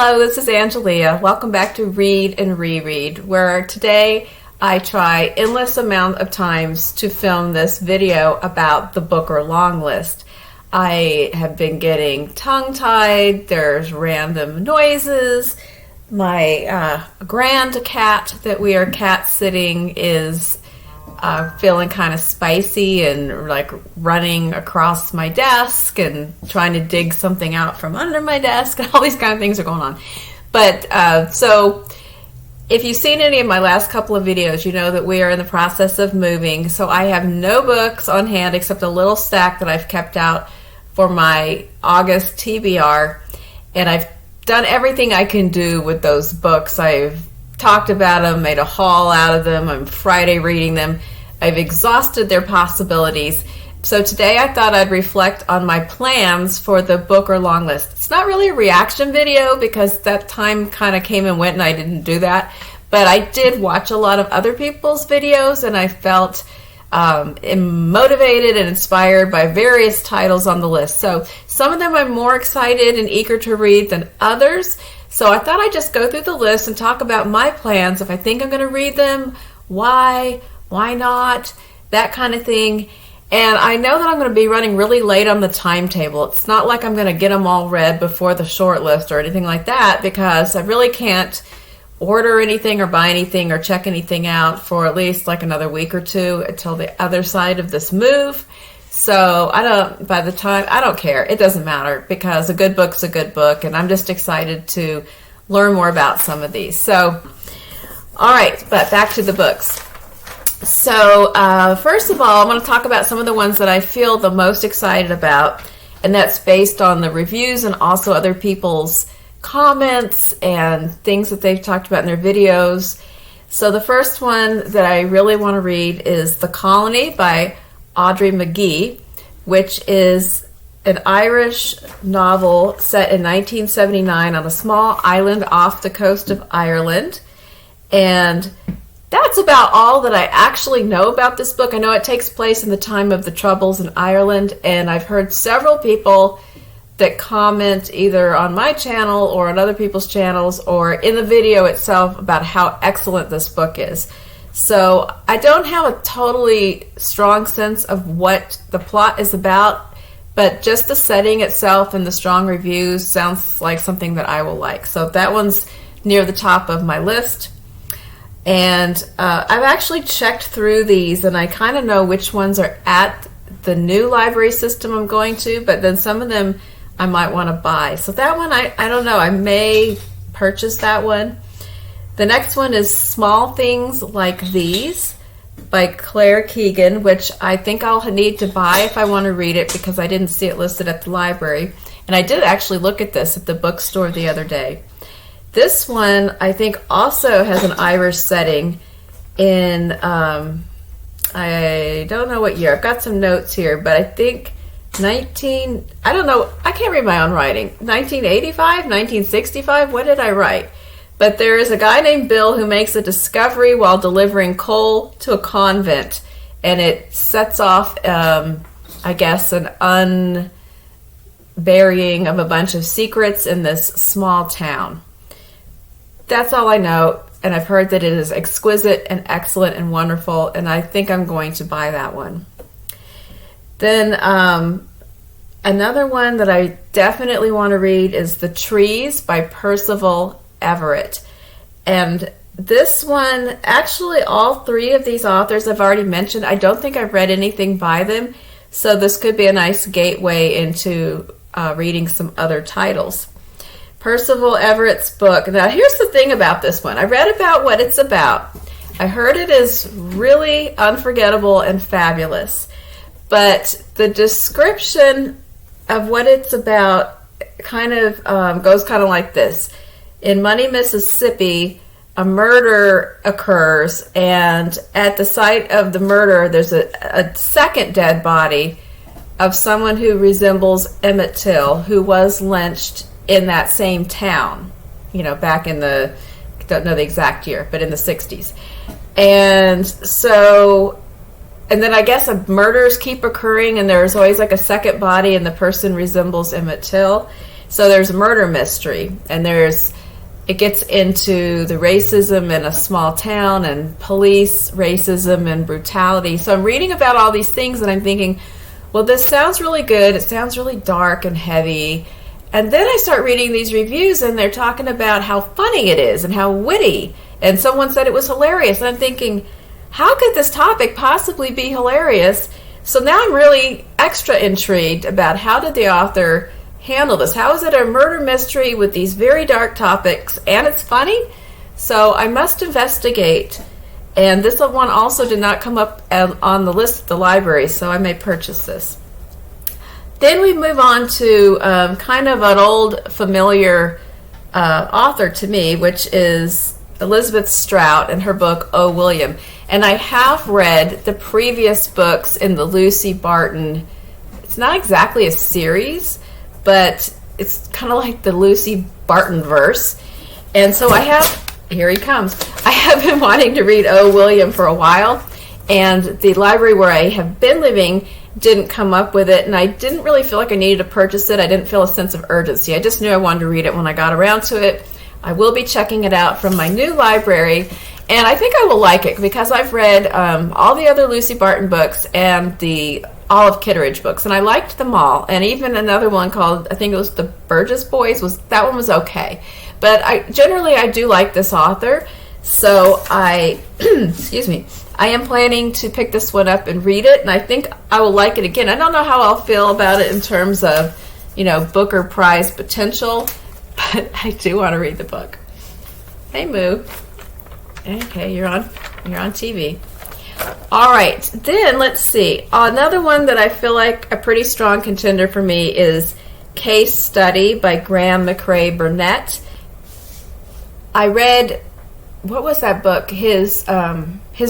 Hello, this is Angelia. Welcome back to Read and Reread, where today I try endless amount of times to film this video about the book or long list. I have been getting tongue-tied, there's random noises, my grand cat that we are cat-sitting is feeling kind of spicy and like running across my desk and trying to dig something out from under my desk, and all these kind of things are going on. But so if you've seen any of my last couple of videos, you know that we are in the process of moving. So I have no books on hand except a little stack that I've kept out for my August TBR, and I've done everything I can do with those books. I've talked about them, made a haul out of them. I'm Friday reading them. I've exhausted their possibilities. So today I thought I'd reflect on my plans for the book or long list. It's not really a reaction video because that time kind of came and went and I didn't do that. But I did watch a lot of other people's videos and I felt motivated and inspired by various titles on the list. So some of them I'm more excited and eager to read than others. So I thought I'd just go through the list and talk about my plans. If I think I'm going to read them, why not, that kind of thing. And I know that I'm going to be running really late on the timetable. It's not like I'm going to get them all read before the short list or anything like that, because I really can't order anything or buy anything or check anything out for at least like another week or two until the other side of this move. So I don't care. It doesn't matter, because a good book's a good book, and I'm just excited to learn more about some of these. So, all right, but back to the books. So first of all, I want to talk about some of the ones that I feel the most excited about, and that's based on the reviews and also other people's comments and things that they've talked about in their videos. So the first one that I really want to read is The Colony by Audrey Mcgee, which is an Irish novel set in 1979 on a small island off the coast of Ireland. And that's about all that I actually know about this book. I know it takes place in the time of the Troubles in Ireland, and I've heard several people that comment either on my channel or on other people's channels or in the video itself about how excellent this book is. So I don't have a totally strong sense of what the plot is about, but just the setting itself and the strong reviews sounds like something that I will like. So that one's near the top of my list. And I've actually checked through these, and I kind of know which ones are at the new library system I'm going to, but then some of them I might want to buy. So that one, I don't know. I may purchase that one. The next one is Small Things Like These by Claire Keegan, which I think I'll need to buy if I want to read it because I didn't see it listed at the library. And I did actually look at this at the bookstore the other day. This one, I think, also has an Irish setting in, I don't know what year. I've got some notes here, but I think I don't know. I can't read my own writing. 1985, 1965, what did I write? But there is a guy named Bill who makes a discovery while delivering coal to a convent, and it sets off, I guess, an unburying of a bunch of secrets in this small town. That's all I know, and I've heard that it is exquisite and excellent and wonderful, and I think I'm going to buy that one. Then another one that I definitely want to read is The Trees by Percival Everett. And this one, actually all three of these authors I've already mentioned. I don't think I've read anything by them, so this could be a nice gateway into reading some other titles. Percival Everett's book. Now here's the thing about this one. I read about what it's about. I heard it is really unforgettable and fabulous, but the description of what it's about kind of goes kind of like this. In Money, Mississippi, a murder occurs, and at the site of the murder, there's a second dead body of someone who resembles Emmett Till, who was lynched in that same town, back in the, don't know the exact year, but in the 60s. And so, and then I guess murders keep occurring, and there's always like a second body, and the person resembles Emmett Till. So there's a murder mystery, and it gets into the racism in a small town and police racism and brutality. So I'm reading about all these things and I'm thinking, well, this sounds really good. It sounds really dark and heavy. And then I start reading these reviews and they're talking about how funny it is and how witty. And someone said it was hilarious. And I'm thinking, how could this topic possibly be hilarious? So now I'm really extra intrigued about how did the author handle this? How is it a murder mystery with these very dark topics and it's funny? So I must investigate. And this one also did not come up on the list at the library, so I may purchase this. Then we move on to kind of an old familiar author to me, which is Elizabeth Strout and her book, Oh, William. And I have read the previous books in the Lucy Barton. It's not exactly a series, but it's kind of like the Lucy Barton verse. And so here he comes. I have been wanting to read Oh, William for a while, and the library where I have been living didn't come up with it, and I didn't really feel like I needed to purchase it. I didn't feel a sense of urgency. I just knew I wanted to read it when I got around to it. I will be checking it out from my new library, and I think I will like it because I've read all the other Lucy Barton books and the Olive Kitteridge books, and I liked them all. And even another one called, I think it was The Burgess Boys, that one was okay. But I do like this author, so excuse me, I am planning to pick this one up and read it, and I think I will like it again. I don't know how I'll feel about it in terms of, Booker Prize potential, but I do want to read the book. Hey, Moo. Okay, you're on TV. All right, then let's see. Another one that I feel like a pretty strong contender for me is Case Study by Graeme Macrae Burnet. I read, what was that book? His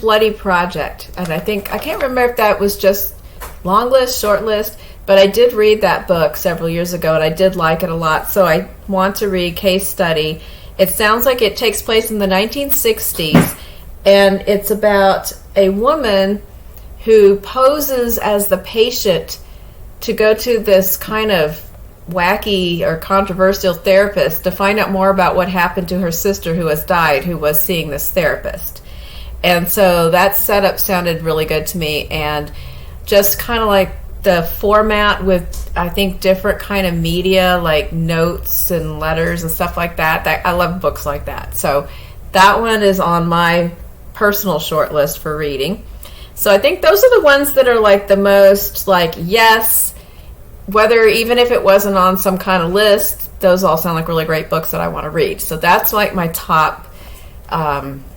Bloody Project, and I can't remember if that was just Longlist, Shortlist, but I did read that book several years ago, and I did like it a lot. So I want to read Case Study. It sounds like it takes place in the 1960s, and it's about a woman who poses as the patient to go to this kind of wacky or controversial therapist to find out more about what happened to her sister who has died, who was seeing this therapist. And so that setup sounded really good to me, and just kind of like the format with, I think, different kind of media like notes and letters and stuff like that. I love books like that. So that one is on my personal short list for reading. So I think those are the ones that are like the most like, yes, whether even if it wasn't on some kind of list, those all sound like really great books that I want to read. So that's like my top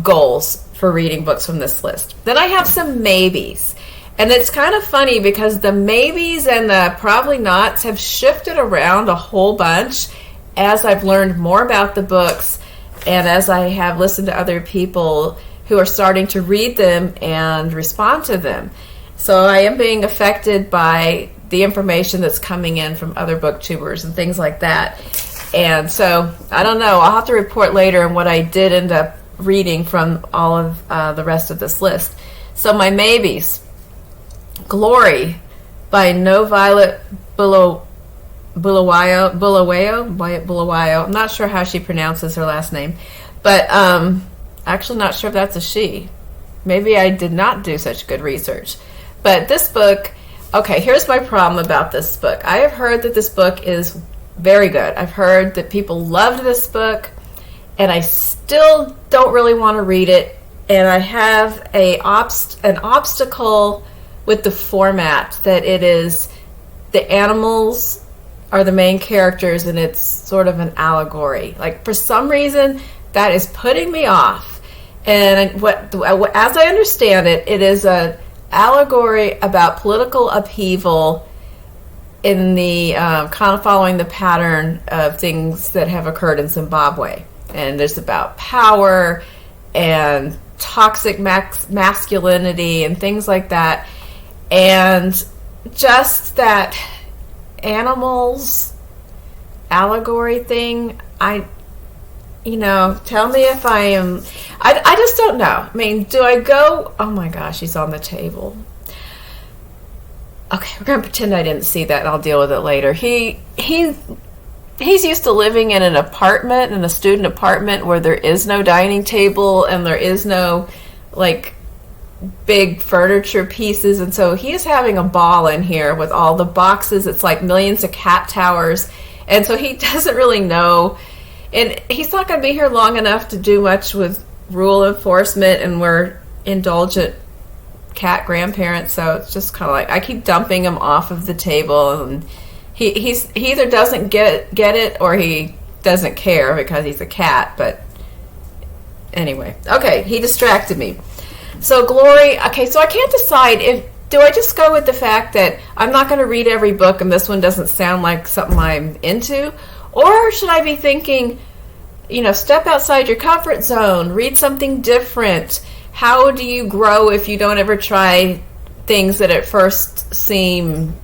goals for reading books from this list. Then I have some maybes. And it's kind of funny because the maybes and the probably nots have shifted around a whole bunch as I've learned more about the books and as I have listened to other people who are starting to read them and respond to them. So I am being affected by the information that's coming in from other booktubers and things like that. And so, I don't know. I'll have to report later on what I did end up reading from all of the rest of this list. So my maybes. Glory by NoViolet Bulamayo. I'm not sure how she pronounces her last name. But actually not sure if that's a she. Maybe I did not do such good research. But this book, okay, here's my problem about this book. I have heard that this book is very good. I've heard that people loved this book, and I still don't really want to read it. And I have an obstacle with the format, that it is the animals are the main characters and it's sort of an allegory. Like, for some reason, that is putting me off. And as I understand it, it is an allegory about political upheaval in the kind of following the pattern of things that have occurred in Zimbabwe. And there's about power and toxic masculinity and things like that. And just that animals allegory thing, tell me if I am, I just don't know. I mean, do I go, oh my gosh, he's on the table. Okay, we're going to pretend I didn't see that and I'll deal with it later. He he's used to living in an apartment, in a student apartment, where there is no dining table and there is no, like, big furniture pieces. And so he is having a ball in here with all the boxes. It's like millions of cat towers. And so he doesn't really know. And he's not going to be here long enough to do much with rule enforcement. And we're indulgent cat grandparents. So it's just kind of like, I keep dumping him off of the table. And he either doesn't get it or he doesn't care because he's a cat. But anyway, okay, he distracted me. So Glory, okay, so I can't decide do I just go with the fact that I'm not going to read every book and this one doesn't sound like something I'm into, or should I be thinking, step outside your comfort zone, read something different? How do you grow if you don't ever try things that at first seem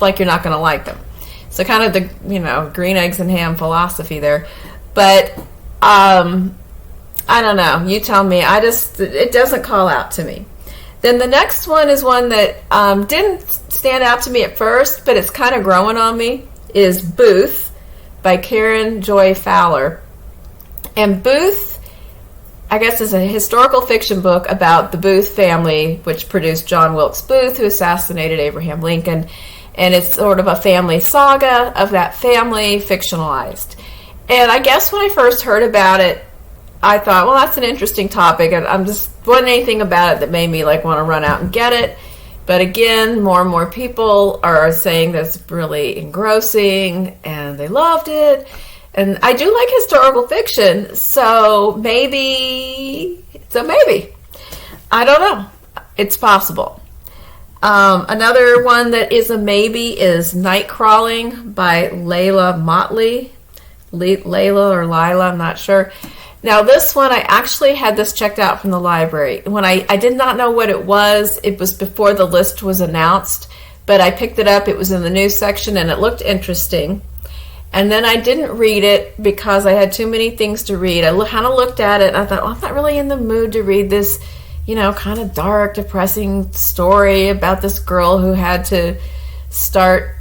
like you're not going to like them? So kind of the, green eggs and ham philosophy there. But, I don't know. You tell me. It doesn't call out to me. Then the next one is one that didn't stand out to me at first, but it's kind of growing on me, is Booth by Karen Joy Fowler. And Booth, I guess, is a historical fiction book about the Booth family, which produced John Wilkes Booth, who assassinated Abraham Lincoln. And it's sort of a family saga of that family, fictionalized. And I guess when I first heard about it, I thought, well, that's an interesting topic, and wasn't anything about it that made me want to run out and get it. But again, more and more people are saying that's really engrossing, and they loved it. And I do like historical fiction, so maybe. I don't know. It's possible. Another one that is a maybe is Nightcrawling by Leila Mottley. Leila or Lila, I'm not sure. Now, this one, I actually had this checked out from the library. When I did not know what it was before the list was announced, but I picked it up. It was in the news section, and it looked interesting. And then I didn't read it because I had too many things to read. I kind of looked at it, and I thought, I'm not really in the mood to read this, kind of dark, depressing story about this girl who had to start,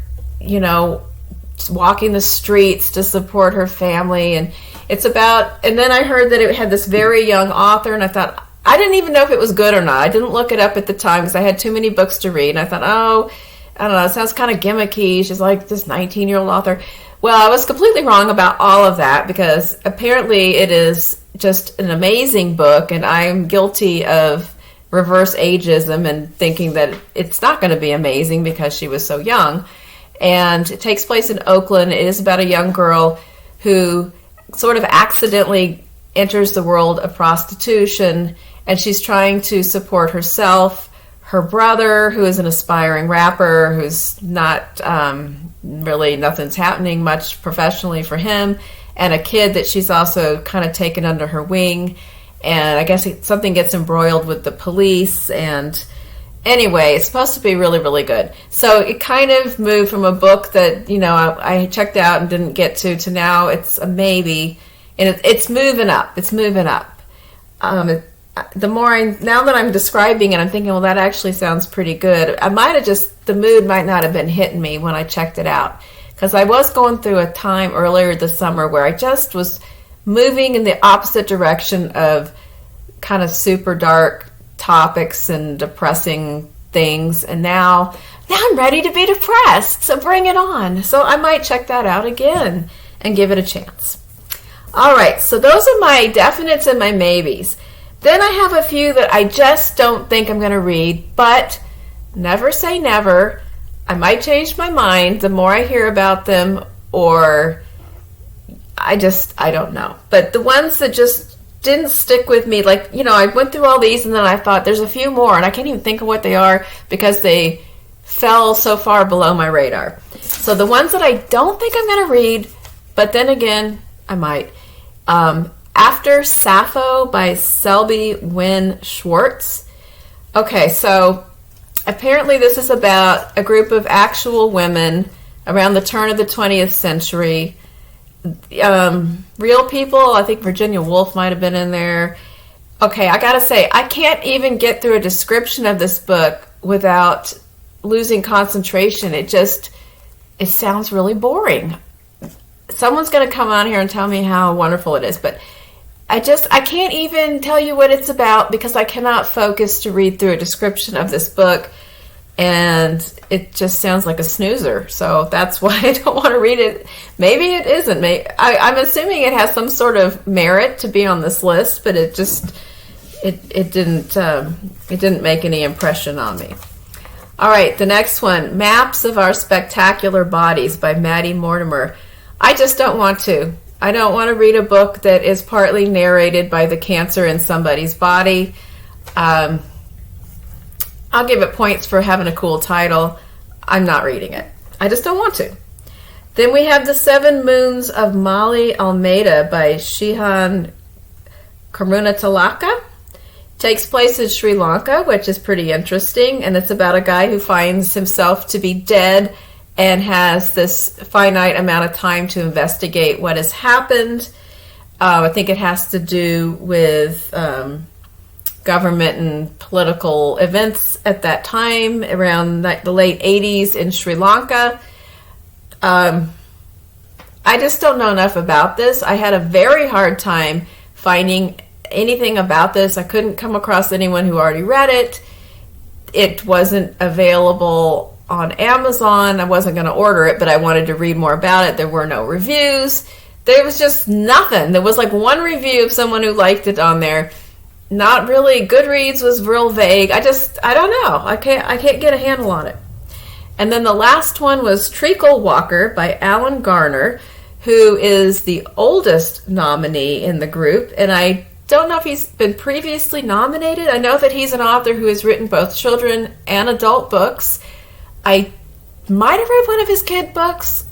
walking the streets to support her family. And and then I heard that it had this very young author, and I thought, I didn't even know if it was good or not. I didn't look it up at the time because I had too many books to read, and I thought, I don't know, it sounds kind of gimmicky. She's like this 19-year-old author. Well, I was completely wrong about all of that because apparently it is just an amazing book, and I'm guilty of reverse ageism and thinking that it's not going to be amazing because she was so young. And it takes place in Oakland. It is about a young girl who sort of accidentally enters the world of prostitution, and she's trying to support herself, her brother, who is an aspiring rapper, who's not really, nothing's happening much professionally for him, and a kid that she's also kind of taken under her wing. And I guess something gets embroiled with the police, and anyway, it's supposed to be really, really good. So it kind of moved from a book that, I checked out and didn't get to now it's a maybe. And it's moving up. It's moving up. Now that I'm describing it, I'm thinking, well, that actually sounds pretty good. The mood might not have been hitting me when I checked it out. Because I was going through a time earlier this summer where I just was moving in the opposite direction of kind of super dark topics and depressing things, and now I'm ready to be depressed, so bring it on. So I might check that out again and give it a chance. All right, so those are my definites and my maybes. Then I have a few that I just don't think I'm going to read, but never say never. I might change my mind the more I hear about them, or I don't know. But the ones that just didn't stick with me, I went through all these and then I thought there's a few more and I can't even think of what they are because they fell so far below my radar. So the ones that I don't think I'm going to read, but then again, I might. After Sappho by Selby, Wynn, Schwartz. Okay, so apparently this is about a group of actual women around the turn of the 20th century. Real people. I think Virginia Woolf might have been in there. Okay, I gotta say, I can't even get through a description of this book without losing concentration. It sounds really boring. someone's going to come on here and tell me how wonderful it is, but I can't even tell you what it's about because I cannot focus to read through a description of this book, and it just sounds like a snoozer. So that's why I don't want to read it. Maybe it isn't. I'm assuming it has some sort of merit to be on this list, but it didn't make any impression on me. All right, the next one, Maps of Our Spectacular Bodies by Maddie Mortimer. I just don't want to. I don't want to read a book that is partly narrated by the cancer in somebody's body. I'll give it points for having a cool title. I'm not reading it. I just don't want to. Then we have The Seven Moons of Maali, Almeida by Shehan Karunatilaka. Takes place in Sri Lanka, which is pretty interesting, and it's about a guy who finds himself to be dead and has this finite amount of time to investigate what has happened. I think it has to do with government and political events at that time, around the late 80s in Sri Lanka. I just don't know enough about this. I had a very hard time finding anything about this. I couldn't come across anyone who already read it. It wasn't available on Amazon. I wasn't going to order it, but I wanted to read more about it. There were no reviews. There was just nothing. There was like one review of someone who liked it on there. Not really. Goodreads was real vague. I don't know. I can't get a handle on it. And then the last one was Treacle Walker by Alan Garner, who is the oldest nominee in the group, and I don't know if he's been previously nominated. I know that he's an author who has written both children and adult books. I might have read one of his kid books.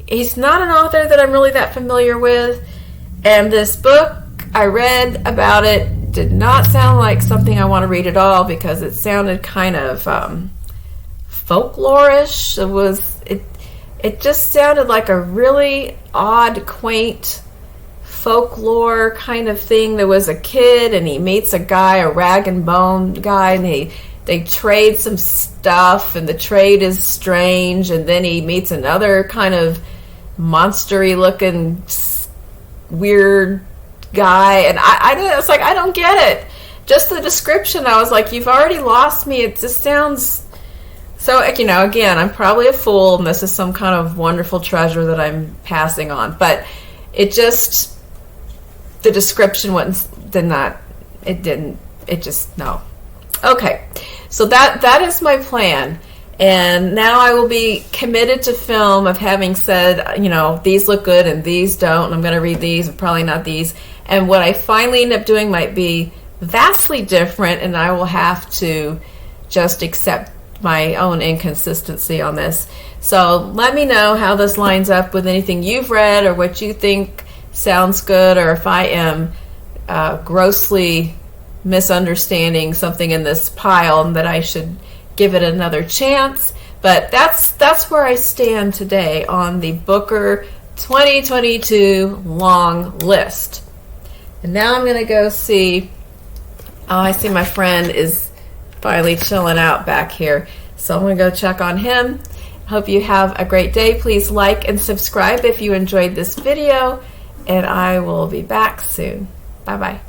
He's not an author that I'm really that familiar with. And this book, I read about it, did not sound like something I want to read at all because it sounded kind of folklore-ish. It just sounded like a really odd, quaint folklore kind of thing. There was a kid and he meets a guy, a rag and bone guy, and they trade some stuff, and the trade is strange, and then he meets another kind of monstery looking weird guy, and I was like, I don't get it. Just the description, I was like, you've already lost me. It just sounds so, again, I'm probably a fool and this is some kind of wonderful treasure that I'm passing on, but it just, the description no. Okay, so that is my plan, and now I will be committed to film of having said, these look good and these don't, and I'm going to read these, and probably not these, and what I finally end up doing might be vastly different, and I will have to just accept my own inconsistency on this. So let me know how this lines up with anything you've read or what you think sounds good, or if I am grossly misunderstanding something in this pile and that I should give it another chance. But that's where I stand today on the Booker 2022 long list. And now I'm going to go see, I see my friend is finally chilling out back here. So I'm going to go check on him. Hope you have a great day. Please like and subscribe if you enjoyed this video, and I will be back soon. Bye-bye.